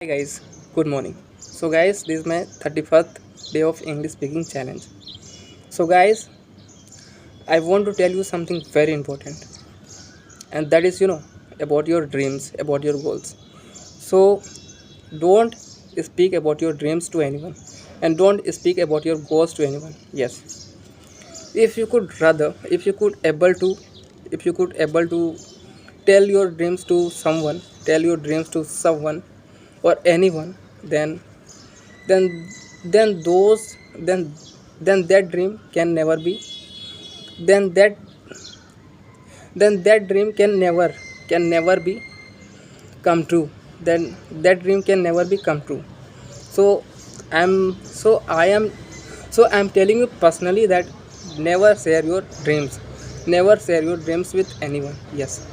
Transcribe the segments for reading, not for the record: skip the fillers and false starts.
Hi guys, good morning. So guys, this is my 31st day of English speaking challenge. So guys, I want to tell you something very important, and that is about your dreams, about your goals. So don't speak about your dreams to anyone, and don't speak about your goals to anyone. Yes, if you could rather, if you could able to tell your dreams to someone, tell your dreams to someone or anyone, then then then those then then that dream can never be then that dream can never be come true. Then that dream can never be come true. So i'm I'm telling you personally that never share your dreams, never share your dreams with anyone. Yes,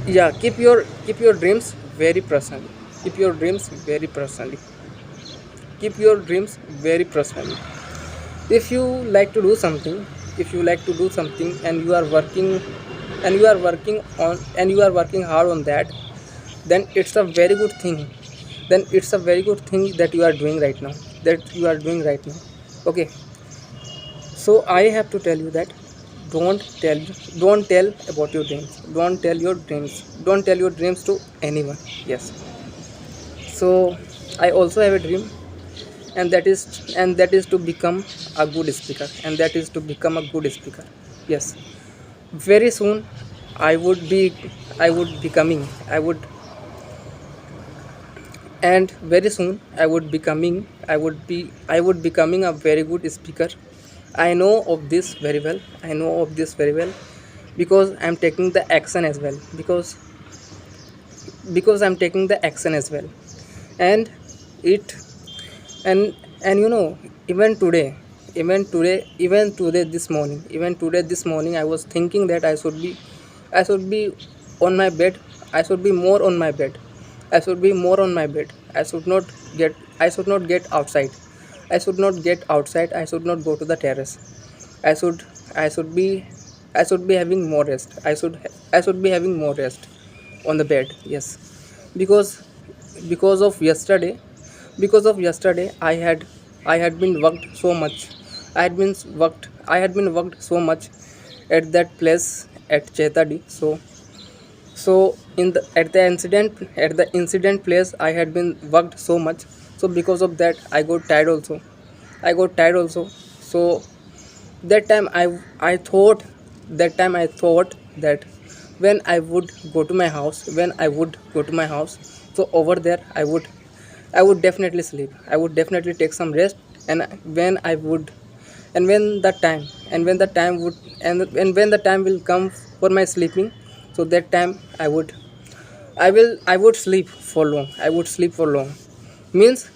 yeah, keep your dreams very personally, keep your dreams very personally, keep your dreams very personally. If you like to do something, if you like to do something and you are working, and you are working hard on that, then it's a very good thing. Then it's a very good thing that you are doing right now, that you are doing right now. Okay, so I have to tell you that don't tell don't tell about your dreams, don't tell your dreams, don't tell your dreams to anyone. Yes, so I also have a dream, and that is to become a good speaker, and that is to become a good speaker. Yes, very soon i would be I would be coming, and very soon I would becoming a very good speaker. I know of this very well, I know of this very well, because I'm taking the action as well, because I'm taking the action as well. And it and even today, this morning I was thinking that I should be on my bed, I should be more on my bed, I should not get outside, I should not go to the terrace. I should i should be i should be having more rest, I should be having more rest on the bed. Yes, because because of yesterday I had been worked so much. I had been worked so much at that place, at Chetadi. So at the incident place I had been worked so much. So because of that I got tired also. So that time I thought that when I would go to my house, so over there I would definitely sleep, I would definitely take some rest. And when I would and when the time would and when the time will come for my sleeping, so that time I would sleep for long, means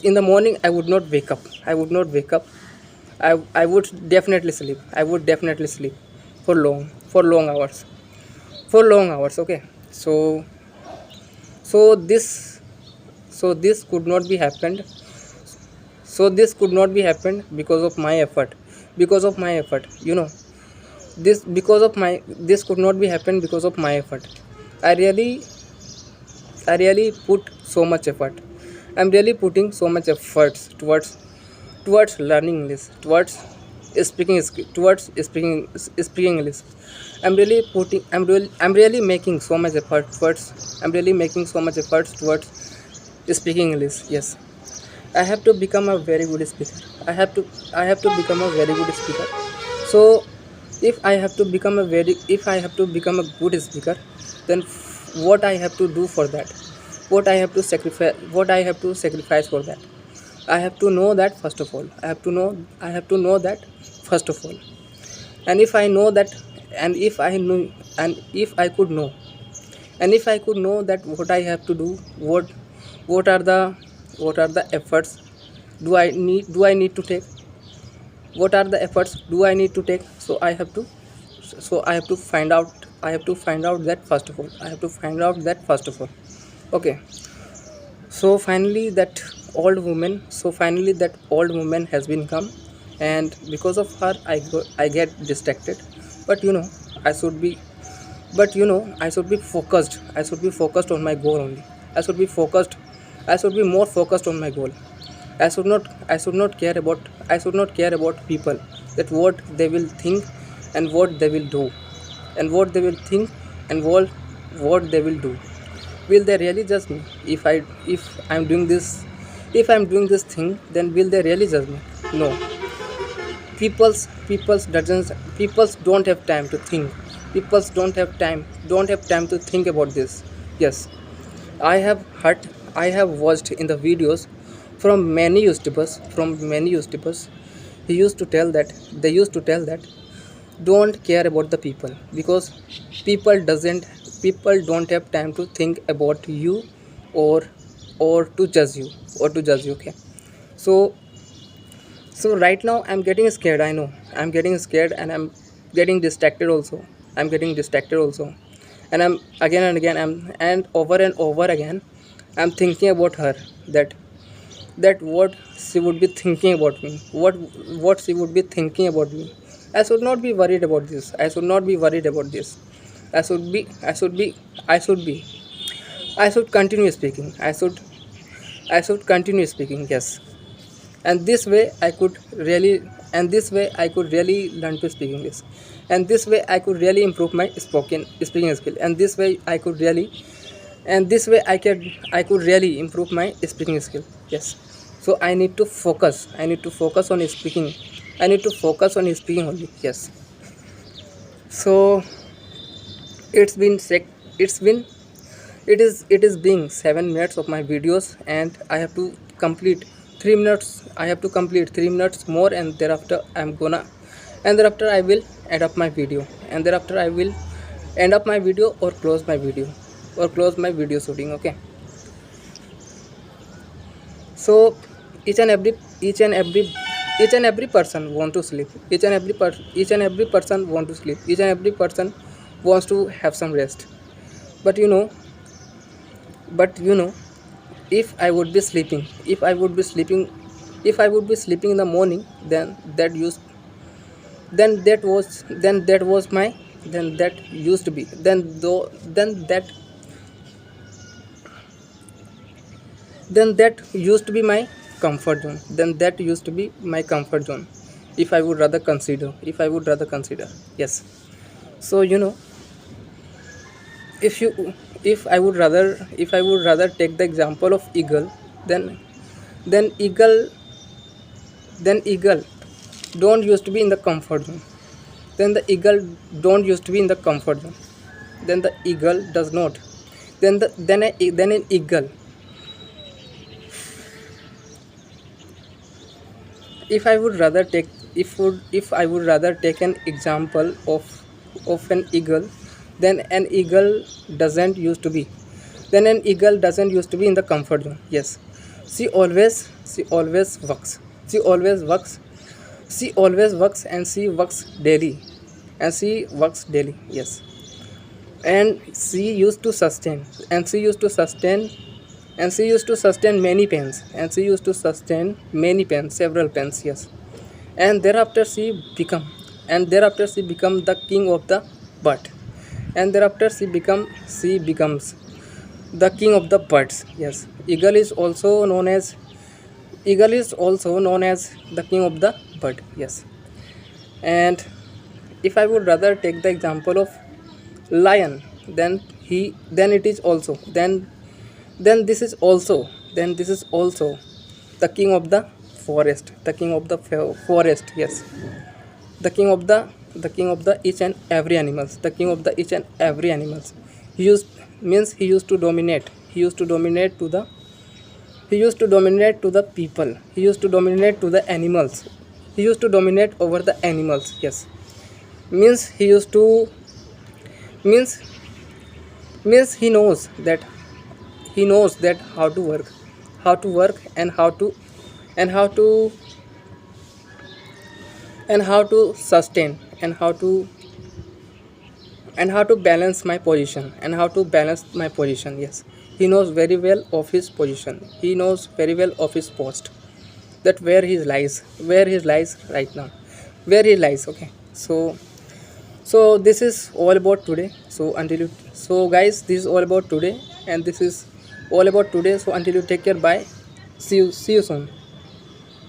in the morning I would not wake up, I would definitely sleep, for long hours. Okay, so so this this could not be happened, because of my effort, this could not be happened because of my effort. I really i really put so much effort. I'm really putting so much efforts towards learning English, towards speaking English. I'm really making so much effort towards speaking English. Yes, I have to become a very good speaker. I have to become a very good speaker. So if I have to become a good speaker, then what I have to do for that, what I have to sacrifice for that. I have to know that first of all. I have to know that first of all. And if I know that, and if I knew, and if I could know, that what I have to do, what are the efforts do I need to take, what are the efforts do I need to take. So I have to find out, that first of all. Okay, so finally that old woman has been come, and because of her I get distracted. But I should be focused, on my goal only. I should be focused. I should be more focused on my goal. I should not care about people, that what they will think and what they will do, and what they will think and what they will do. Will they really judge me if I'm doing this? If I'm doing this thing, then will they really judge me? No. People's don't have time to think. People's don't have time to think about this. Yes, I have watched in the videos from many YouTubers. He used to tell that they used to tell that don't care about the people, because people don't have time to think about you, or or to judge you. Okay. So so right now I'm getting scared. I know I'm getting scared, and I'm getting distracted also. And I'm again and again I'm and over again I'm thinking about her, that what she would be thinking about me, what she would be thinking about me. I should not be worried about this. I should continue speaking. I should continue speaking. Yes. And this way I could really learn to speak English, and this way I could really improve my spoken speaking skill, and this way I could really improve my speaking skill. Yes. So I need to focus on speaking. Only. Yes. So it's been sec it's been it is being 7 minutes of my videos, and I have to complete 3 minutes more, and thereafter I will end up my video, or close my video shooting. Okay. So each and every each and every each and every person want to sleep. Each and every person want to sleep. Each and every person wants to have some rest. But but if I would be sleeping, in the morning, then that was my then that used to be then that used to be my comfort zone. If I would rather consider. Yes. So if you if I would rather take the example of eagle, then then eagle then eagle don't used to be in the comfort zone. Then the eagle don't used to be in the comfort zone. Then the eagle does not. Then an eagle. If I would rather take an example of an eagle, then an eagle doesn't used to be. Then an eagle doesn't used to be in the comfort zone. Yes. She always works. She always works. And she works daily. Yes. And she used to sustain. Many pains. Several pains. Yes. And thereafter she become the king of the bird. And thereafter she becomes the king of the birds. Yes. Eagle is also known as the king of the bird. Yes. And if I would rather take the example of lion, then it is also then this is also the king of the forest. Yes. The king of the each and every animals. He used to dominate. He used to dominate to the people. He used to dominate to the animals. He used to dominate over the animals. Yes. Means he used to means means he knows that how to work and how to sustain, and how to balance my position. Yes. He knows very well of his position. He knows very well of his post, that where he lies right now, where he lies. Okay. So this is all about today. So guys, this is all about today, and this is all about today. So until you take care, bye. See you soon.